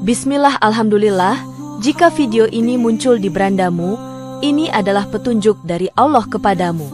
Bismillah, alhamdulillah, jika video ini muncul di berandamu, ini adalah petunjuk dari Allah kepadamu.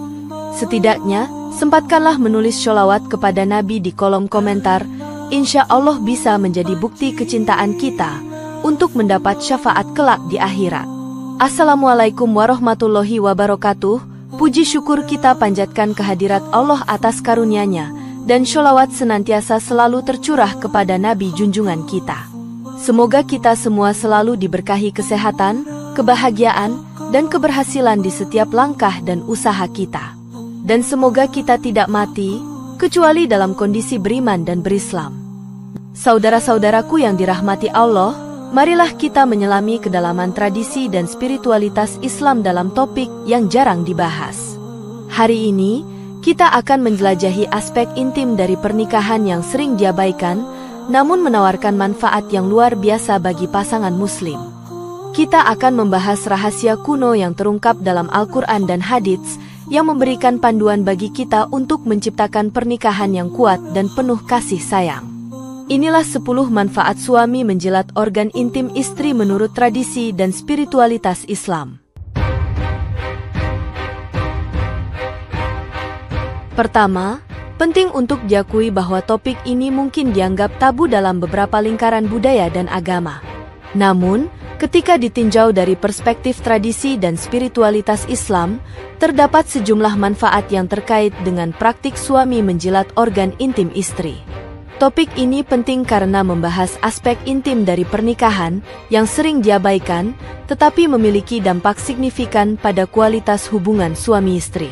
Setidaknya, sempatkanlah menulis sholawat kepada Nabi di kolom komentar, insya Allah bisa menjadi bukti kecintaan kita untuk mendapat syafaat kelak di akhirat. Assalamualaikum warahmatullahi wabarakatuh. Puji syukur kita panjatkan kehadirat Allah atas karunia-Nya, dan sholawat senantiasa selalu tercurah kepada Nabi junjungan kita. Semoga kita semua selalu diberkahi kesehatan, kebahagiaan, dan keberhasilan di setiap langkah dan usaha kita. Dan semoga kita tidak mati, kecuali dalam kondisi beriman dan berislam. Saudara-saudaraku yang dirahmati Allah, marilah kita menyelami kedalaman tradisi dan spiritualitas Islam dalam topik yang jarang dibahas. Hari ini, kita akan menjelajahi aspek intim dari pernikahan yang sering diabaikan, namun menawarkan manfaat yang luar biasa bagi pasangan muslim. Kita akan membahas rahasia kuno yang terungkap dalam Al-Quran dan Hadits, yang memberikan panduan bagi kita untuk menciptakan pernikahan yang kuat dan penuh kasih sayang. Inilah 10 manfaat suami menjilat organ intim istri menurut tradisi dan spiritualitas Islam. Pertama, penting untuk diakui bahwa topik ini mungkin dianggap tabu dalam beberapa lingkaran budaya dan agama. Namun, ketika ditinjau dari perspektif tradisi dan spiritualitas Islam, terdapat sejumlah manfaat yang terkait dengan praktik suami menjilat organ intim istri. Topik ini penting karena membahas aspek intim dari pernikahan yang sering diabaikan, tetapi memiliki dampak signifikan pada kualitas hubungan suami istri.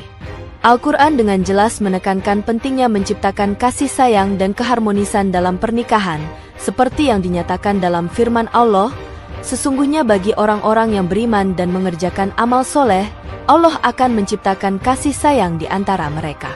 Al-Quran dengan jelas menekankan pentingnya menciptakan kasih sayang dan keharmonisan dalam pernikahan, seperti yang dinyatakan dalam firman Allah, sesungguhnya bagi orang-orang yang beriman dan mengerjakan amal soleh, Allah akan menciptakan kasih sayang di antara mereka.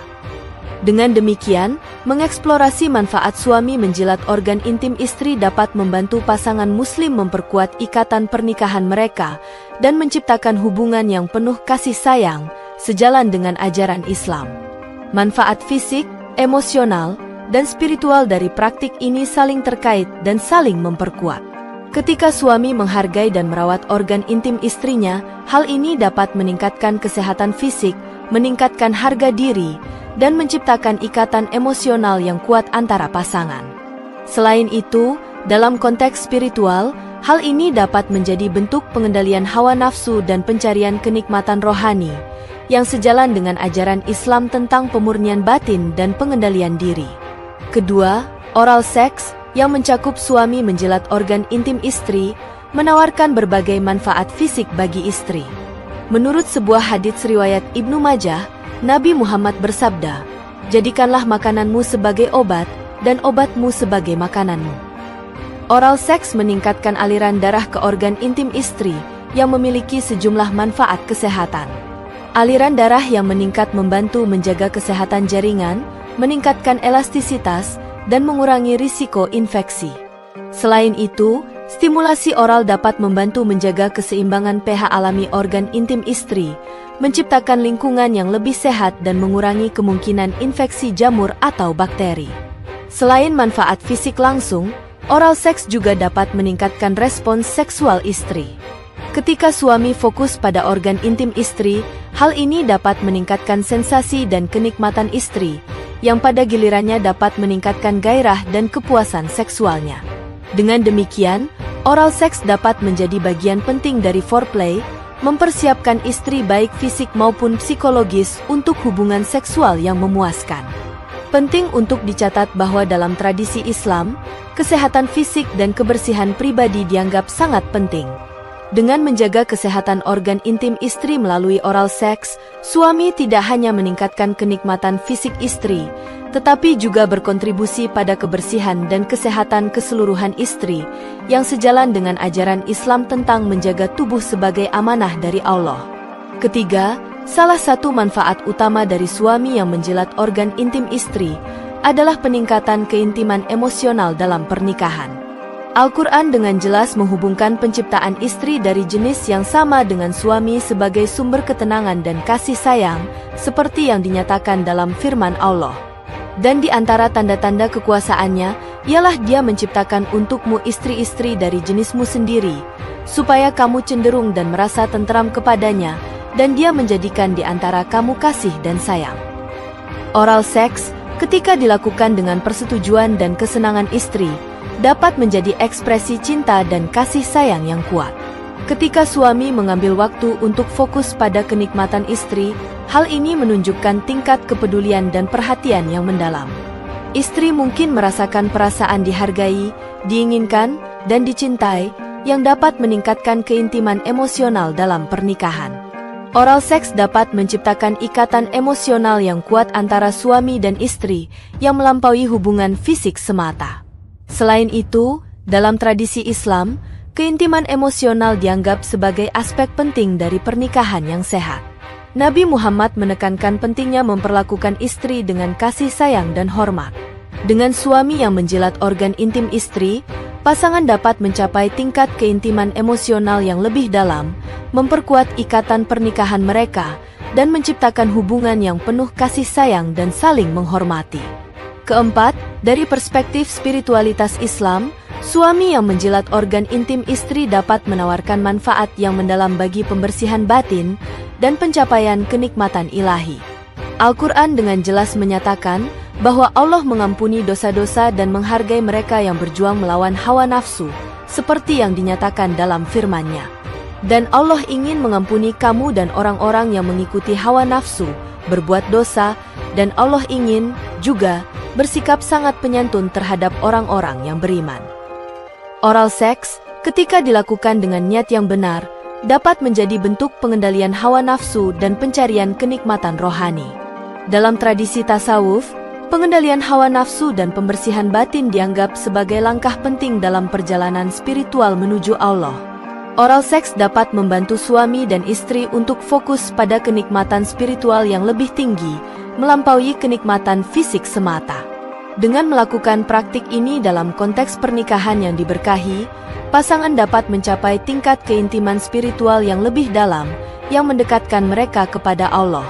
Dengan demikian, mengeksplorasi manfaat suami menjilat organ intim istri dapat membantu pasangan muslim memperkuat ikatan pernikahan mereka dan menciptakan hubungan yang penuh kasih sayang, sejalan dengan ajaran Islam. Manfaat fisik, emosional, dan spiritual dari praktik ini saling terkait dan saling memperkuat. Ketika suami menghargai dan merawat organ intim istrinya, hal ini dapat meningkatkan kesehatan fisik, meningkatkan harga diri, dan menciptakan ikatan emosional yang kuat antara pasangan. Selain itu, dalam konteks spiritual, hal ini dapat menjadi bentuk pengendalian hawa nafsu dan pencarian kenikmatan rohani, yang sejalan dengan ajaran Islam tentang pemurnian batin dan pengendalian diri. Kedua, oral seks, yang mencakup suami menjilat organ intim istri, menawarkan berbagai manfaat fisik bagi istri. Menurut sebuah hadits riwayat Ibnu Majah, Nabi Muhammad bersabda, "Jadikanlah makananmu sebagai obat, dan obatmu sebagai makananmu." Oral seks meningkatkan aliran darah ke organ intim istri, yang memiliki sejumlah manfaat kesehatan. Aliran darah yang meningkat membantu menjaga kesehatan jaringan, meningkatkan elastisitas, dan mengurangi risiko infeksi. Selain itu, stimulasi oral dapat membantu menjaga keseimbangan pH alami organ intim istri, menciptakan lingkungan yang lebih sehat dan mengurangi kemungkinan infeksi jamur atau bakteri. Selain manfaat fisik langsung, oral seks juga dapat meningkatkan respons seksual istri. Ketika suami fokus pada organ intim istri, hal ini dapat meningkatkan sensasi dan kenikmatan istri, yang pada gilirannya dapat meningkatkan gairah dan kepuasan seksualnya. Dengan demikian, oral seks dapat menjadi bagian penting dari foreplay, mempersiapkan istri baik fisik maupun psikologis untuk hubungan seksual yang memuaskan. Penting untuk dicatat bahwa dalam tradisi Islam, kesehatan fisik dan kebersihan pribadi dianggap sangat penting. Dengan menjaga kesehatan organ intim istri melalui oral seks, suami tidak hanya meningkatkan kenikmatan fisik istri, tetapi juga berkontribusi pada kebersihan dan kesehatan keseluruhan istri, yang sejalan dengan ajaran Islam tentang menjaga tubuh sebagai amanah dari Allah. Ketiga, salah satu manfaat utama dari suami yang menjilat organ intim istri adalah peningkatan keintiman emosional dalam pernikahan. Al-Quran dengan jelas menghubungkan penciptaan istri dari jenis yang sama dengan suami sebagai sumber ketenangan dan kasih sayang, seperti yang dinyatakan dalam firman Allah. Dan di antara tanda-tanda kekuasaannya, ialah Dia menciptakan untukmu istri-istri dari jenismu sendiri, supaya kamu cenderung dan merasa tentram kepadanya, dan Dia menjadikan di antara kamu kasih dan sayang. Oral seks, ketika dilakukan dengan persetujuan dan kesenangan istri, dapat menjadi ekspresi cinta dan kasih sayang yang kuat. Ketika suami mengambil waktu untuk fokus pada kenikmatan istri, hal ini menunjukkan tingkat kepedulian dan perhatian yang mendalam. Istri mungkin merasakan perasaan dihargai, diinginkan, dan dicintai, yang dapat meningkatkan keintiman emosional dalam pernikahan. Oral seks dapat menciptakan ikatan emosional yang kuat antara suami dan istri, yang melampaui hubungan fisik semata. Selain itu, dalam tradisi Islam, keintiman emosional dianggap sebagai aspek penting dari pernikahan yang sehat. Nabi Muhammad menekankan pentingnya memperlakukan istri dengan kasih sayang dan hormat. Dengan suami yang menjilat organ intim istri, pasangan dapat mencapai tingkat keintiman emosional yang lebih dalam, memperkuat ikatan pernikahan mereka, dan menciptakan hubungan yang penuh kasih sayang dan saling menghormati. Keempat, dari perspektif spiritualitas Islam, suami yang menjilat organ intim istri dapat menawarkan manfaat yang mendalam bagi pembersihan batin dan pencapaian kenikmatan ilahi. Al-Quran dengan jelas menyatakan bahwa Allah mengampuni dosa-dosa dan menghargai mereka yang berjuang melawan hawa nafsu, seperti yang dinyatakan dalam firman-Nya. Dan Allah ingin mengampuni kamu dan orang-orang yang mengikuti hawa nafsu, berbuat dosa, dan Allah ingin juga bersikap sangat penyantun terhadap orang-orang yang beriman. Oral seks, ketika dilakukan dengan niat yang benar, dapat menjadi bentuk pengendalian hawa nafsu dan pencarian kenikmatan rohani. Dalam tradisi tasawuf, pengendalian hawa nafsu dan pembersihan batin dianggap sebagai langkah penting dalam perjalanan spiritual menuju Allah. Oral seks dapat membantu suami dan istri untuk fokus pada kenikmatan spiritual yang lebih tinggi, melampaui kenikmatan fisik semata. Dengan melakukan praktik ini dalam konteks pernikahan yang diberkahi, pasangan dapat mencapai tingkat keintiman spiritual yang lebih dalam, yang mendekatkan mereka kepada Allah.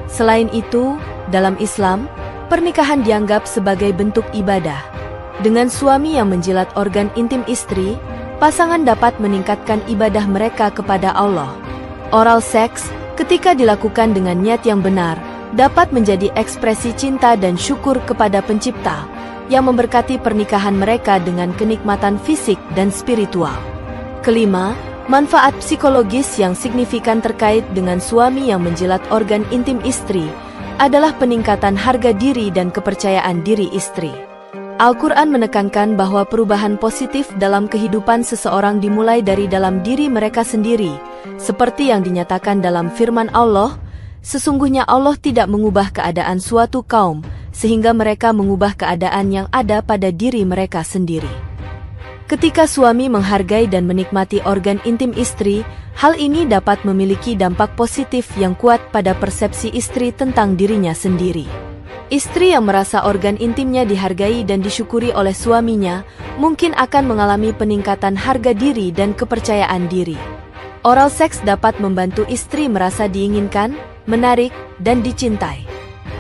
Selain itu, dalam Islam, pernikahan dianggap sebagai bentuk ibadah. Dengan suami yang menjilat organ intim istri, pasangan dapat meningkatkan ibadah mereka kepada Allah. Oral seks, ketika dilakukan dengan niat yang benar, dapat menjadi ekspresi cinta dan syukur kepada Pencipta, yang memberkati pernikahan mereka dengan kenikmatan fisik dan spiritual. Kelima, manfaat psikologis yang signifikan terkait dengan suami yang menjilat organ intim istri adalah peningkatan harga diri dan kepercayaan diri istri. Al-Quran menekankan bahwa perubahan positif dalam kehidupan seseorang dimulai dari dalam diri mereka sendiri, seperti yang dinyatakan dalam firman Allah, sesungguhnya Allah tidak mengubah keadaan suatu kaum, sehingga mereka mengubah keadaan yang ada pada diri mereka sendiri. Ketika suami menghargai dan menikmati organ intim istri, hal ini dapat memiliki dampak positif yang kuat pada persepsi istri tentang dirinya sendiri. Istri yang merasa organ intimnya dihargai dan disyukuri oleh suaminya, mungkin akan mengalami peningkatan harga diri dan kepercayaan diri. Oral seks dapat membantu istri merasa diinginkan, menarik, dan dicintai.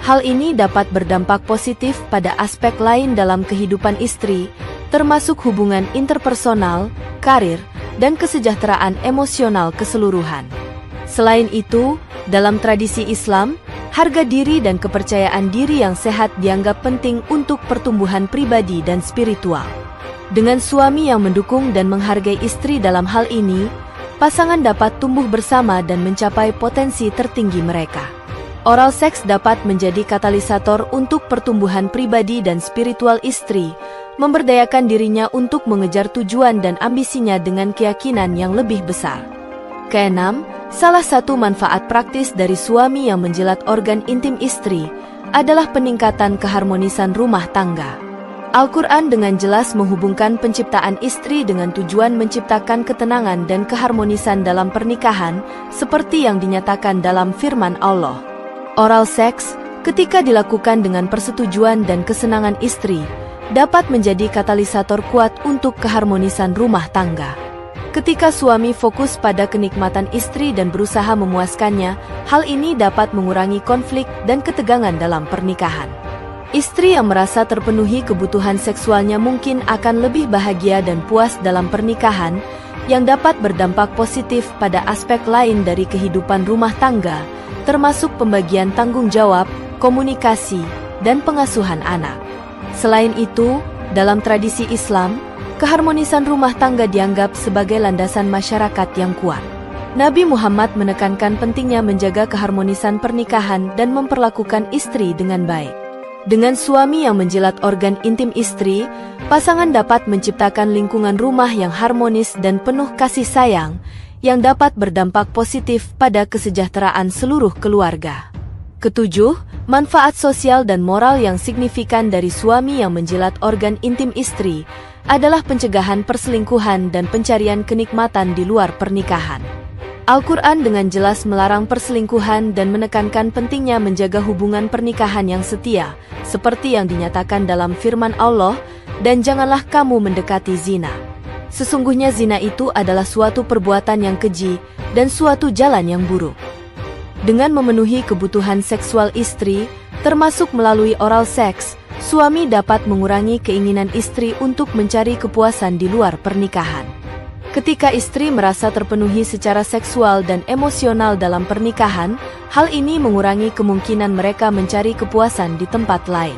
Hal ini dapat berdampak positif pada aspek lain dalam kehidupan istri, termasuk hubungan interpersonal, karir, dan kesejahteraan emosional keseluruhan. Selain itu, dalam tradisi Islam, harga diri dan kepercayaan diri yang sehat dianggap penting untuk pertumbuhan pribadi dan spiritual. Dengan suami yang mendukung dan menghargai istri dalam hal ini, pasangan dapat tumbuh bersama dan mencapai potensi tertinggi mereka. Oral seks dapat menjadi katalisator untuk pertumbuhan pribadi dan spiritual istri, memberdayakan dirinya untuk mengejar tujuan dan ambisinya dengan keyakinan yang lebih besar. Keenam, salah satu manfaat praktis dari suami yang menjilat organ intim istri adalah peningkatan keharmonisan rumah tangga. Al-Quran dengan jelas menghubungkan penciptaan istri dengan tujuan menciptakan ketenangan dan keharmonisan dalam pernikahan, seperti yang dinyatakan dalam firman Allah. Oral seks, ketika dilakukan dengan persetujuan dan kesenangan istri, dapat menjadi katalisator kuat untuk keharmonisan rumah tangga. Ketika suami fokus pada kenikmatan istri dan berusaha memuaskannya, hal ini dapat mengurangi konflik dan ketegangan dalam pernikahan. Istri yang merasa terpenuhi kebutuhan seksualnya mungkin akan lebih bahagia dan puas dalam pernikahan, yang dapat berdampak positif pada aspek lain dari kehidupan rumah tangga, termasuk pembagian tanggung jawab, komunikasi, dan pengasuhan anak. Selain itu, dalam tradisi Islam, keharmonisan rumah tangga dianggap sebagai landasan masyarakat yang kuat. Nabi Muhammad menekankan pentingnya menjaga keharmonisan pernikahan dan memperlakukan istri dengan baik. Dengan suami yang menjilat organ intim istri, pasangan dapat menciptakan lingkungan rumah yang harmonis dan penuh kasih sayang, yang dapat berdampak positif pada kesejahteraan seluruh keluarga. Ketujuh, manfaat sosial dan moral yang signifikan dari suami yang menjilat organ intim istri adalah pencegahan perselingkuhan dan pencarian kenikmatan di luar pernikahan. Al-Quran dengan jelas melarang perselingkuhan dan menekankan pentingnya menjaga hubungan pernikahan yang setia, seperti yang dinyatakan dalam firman Allah, dan janganlah kamu mendekati zina. Sesungguhnya zina itu adalah suatu perbuatan yang keji dan suatu jalan yang buruk. Dengan memenuhi kebutuhan seksual istri, termasuk melalui oral seks, suami dapat mengurangi keinginan istri untuk mencari kepuasan di luar pernikahan. Ketika istri merasa terpenuhi secara seksual dan emosional dalam pernikahan, hal ini mengurangi kemungkinan mereka mencari kepuasan di tempat lain.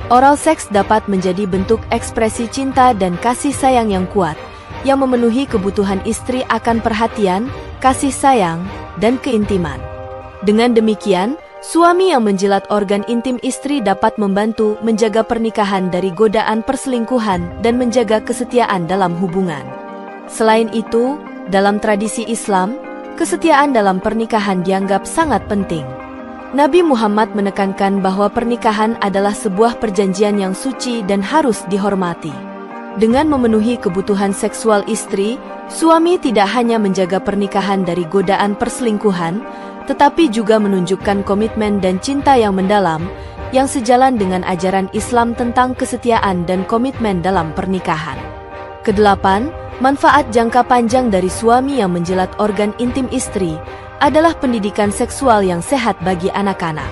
Oral seks dapat menjadi bentuk ekspresi cinta dan kasih sayang yang kuat, yang memenuhi kebutuhan istri akan perhatian, kasih sayang, dan keintiman. Dengan demikian, suami yang menjilat organ intim istri dapat membantu menjaga pernikahan dari godaan perselingkuhan dan menjaga kesetiaan dalam hubungan. Selain itu, dalam tradisi Islam, kesetiaan dalam pernikahan dianggap sangat penting. Nabi Muhammad menekankan bahwa pernikahan adalah sebuah perjanjian yang suci dan harus dihormati. Dengan memenuhi kebutuhan seksual istri, suami tidak hanya menjaga pernikahan dari godaan perselingkuhan, tetapi juga menunjukkan komitmen dan cinta yang mendalam, yang sejalan dengan ajaran Islam tentang kesetiaan dan komitmen dalam pernikahan. Kedelapan, manfaat jangka panjang dari suami yang menjilat organ intim istri adalah pendidikan seksual yang sehat bagi anak-anak.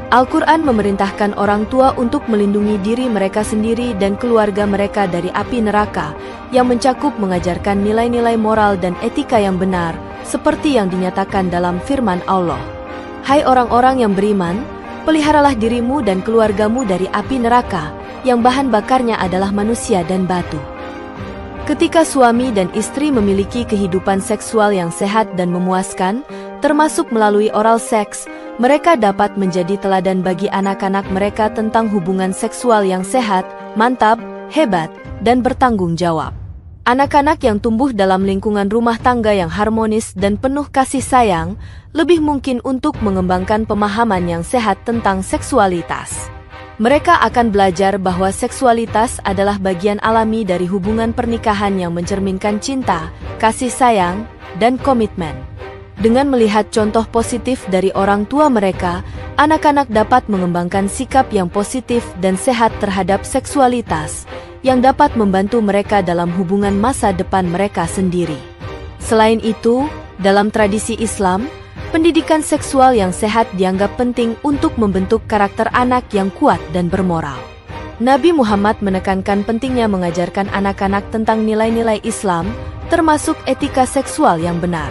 Al-Quran memerintahkan orang tua untuk melindungi diri mereka sendiri dan keluarga mereka dari api neraka, yang mencakup mengajarkan nilai-nilai moral dan etika yang benar, seperti yang dinyatakan dalam firman Allah. Hai orang-orang yang beriman, peliharalah dirimu dan keluargamu dari api neraka, yang bahan bakarnya adalah manusia dan batu. Ketika suami dan istri memiliki kehidupan seksual yang sehat dan memuaskan, termasuk melalui oral seks, mereka dapat menjadi teladan bagi anak-anak mereka tentang hubungan seksual yang sehat, mantap, hebat, dan bertanggung jawab. Anak-anak yang tumbuh dalam lingkungan rumah tangga yang harmonis dan penuh kasih sayang, lebih mungkin untuk mengembangkan pemahaman yang sehat tentang seksualitas. Mereka akan belajar bahwa seksualitas adalah bagian alami dari hubungan pernikahan yang mencerminkan cinta, kasih sayang, dan komitmen. Dengan melihat contoh positif dari orang tua mereka, anak-anak dapat mengembangkan sikap yang positif dan sehat terhadap seksualitas, yang dapat membantu mereka dalam hubungan masa depan mereka sendiri. Selain itu, dalam tradisi Islam, pendidikan seksual yang sehat dianggap penting untuk membentuk karakter anak yang kuat dan bermoral. Nabi Muhammad menekankan pentingnya mengajarkan anak-anak tentang nilai-nilai Islam, termasuk etika seksual yang benar.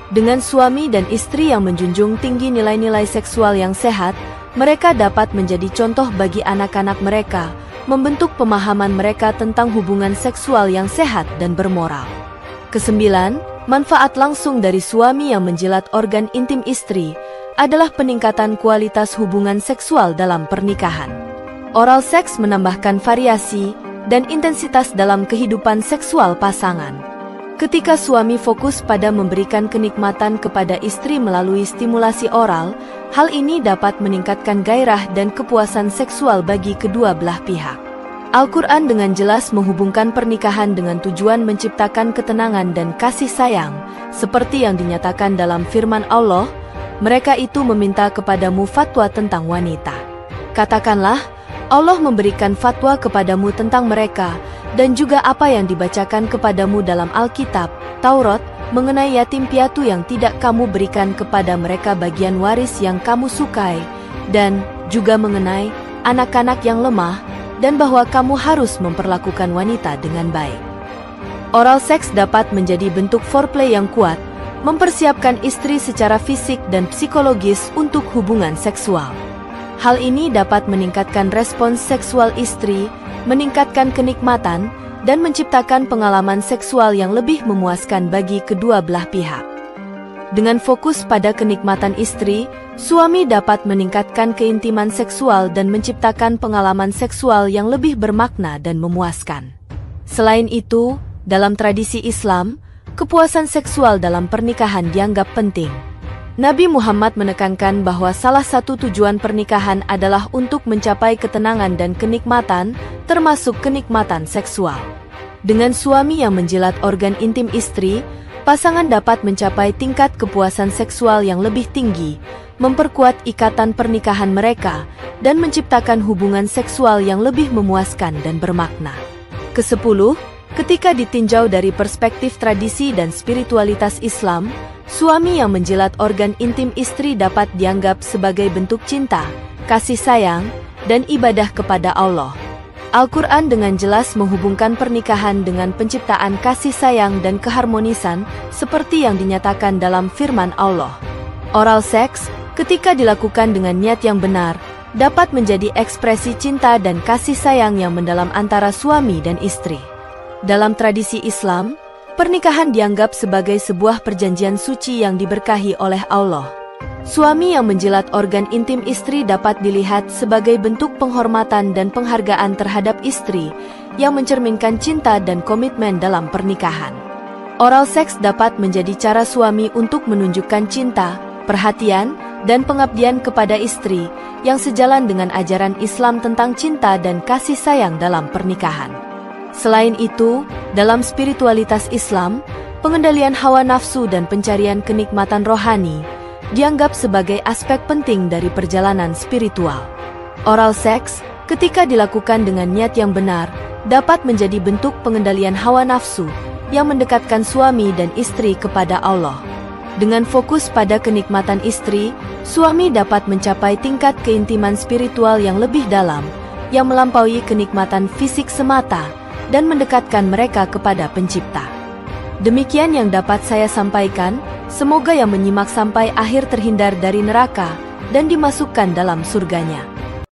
Dengan suami dan istri yang menjunjung tinggi nilai-nilai seksual yang sehat, mereka dapat menjadi contoh bagi anak-anak mereka, membentuk pemahaman mereka tentang hubungan seksual yang sehat dan bermoral. Kesembilan, manfaat langsung dari suami yang menjilat organ intim istri adalah peningkatan kualitas hubungan seksual dalam pernikahan. Oral seks menambahkan variasi dan intensitas dalam kehidupan seksual pasangan. Ketika suami fokus pada memberikan kenikmatan kepada istri melalui stimulasi oral, hal ini dapat meningkatkan gairah dan kepuasan seksual bagi kedua belah pihak. Al-Quran dengan jelas menghubungkan pernikahan dengan tujuan menciptakan ketenangan dan kasih sayang, seperti yang dinyatakan dalam firman Allah, mereka itu meminta kepadamu fatwa tentang wanita. Katakanlah, Allah memberikan fatwa kepadamu tentang mereka, dan juga apa yang dibacakan kepadamu dalam Alkitab, Taurat, mengenai yatim piatu yang tidak kamu berikan kepada mereka bagian waris yang kamu sukai, dan juga mengenai anak-anak yang lemah, dan bahwa kamu harus memperlakukan wanita dengan baik. Oral seks dapat menjadi bentuk foreplay yang kuat, mempersiapkan istri secara fisik dan psikologis untuk hubungan seksual. Hal ini dapat meningkatkan respons seksual istri, meningkatkan kenikmatan, dan menciptakan pengalaman seksual yang lebih memuaskan bagi kedua belah pihak. Dengan fokus pada kenikmatan istri, suami dapat meningkatkan keintiman seksual dan menciptakan pengalaman seksual yang lebih bermakna dan memuaskan. Selain itu, dalam tradisi Islam, kepuasan seksual dalam pernikahan dianggap penting. Nabi Muhammad menekankan bahwa salah satu tujuan pernikahan adalah untuk mencapai ketenangan dan kenikmatan, termasuk kenikmatan seksual. Dengan suami yang menjilat organ intim istri, pasangan dapat mencapai tingkat kepuasan seksual yang lebih tinggi, memperkuat ikatan pernikahan mereka, dan menciptakan hubungan seksual yang lebih memuaskan dan bermakna. Kesepuluh, ketika ditinjau dari perspektif tradisi dan spiritualitas Islam, suami yang menjilat organ intim istri dapat dianggap sebagai bentuk cinta, kasih sayang, dan ibadah kepada Allah. Al-Quran dengan jelas menghubungkan pernikahan dengan penciptaan kasih sayang dan keharmonisan, seperti yang dinyatakan dalam firman Allah. Oral seks, ketika dilakukan dengan niat yang benar, dapat menjadi ekspresi cinta dan kasih sayang yang mendalam antara suami dan istri. Dalam tradisi Islam, pernikahan dianggap sebagai sebuah perjanjian suci yang diberkahi oleh Allah. Suami yang menjilat organ intim istri dapat dilihat sebagai bentuk penghormatan dan penghargaan terhadap istri, yang mencerminkan cinta dan komitmen dalam pernikahan. Oral seks dapat menjadi cara suami untuk menunjukkan cinta, perhatian, dan pengabdian kepada istri, yang sejalan dengan ajaran Islam tentang cinta dan kasih sayang dalam pernikahan. Selain itu, dalam spiritualitas Islam, pengendalian hawa nafsu dan pencarian kenikmatan rohani dianggap sebagai aspek penting dari perjalanan spiritual. Oral seks, ketika dilakukan dengan niat yang benar, dapat menjadi bentuk pengendalian hawa nafsu yang mendekatkan suami dan istri kepada Allah. Dengan fokus pada kenikmatan istri, suami dapat mencapai tingkat keintiman spiritual yang lebih dalam, yang melampaui kenikmatan fisik semata, dan mendekatkan mereka kepada Pencipta. Demikian yang dapat saya sampaikan. Semoga yang menyimak sampai akhir terhindar dari neraka dan dimasukkan dalam surganya.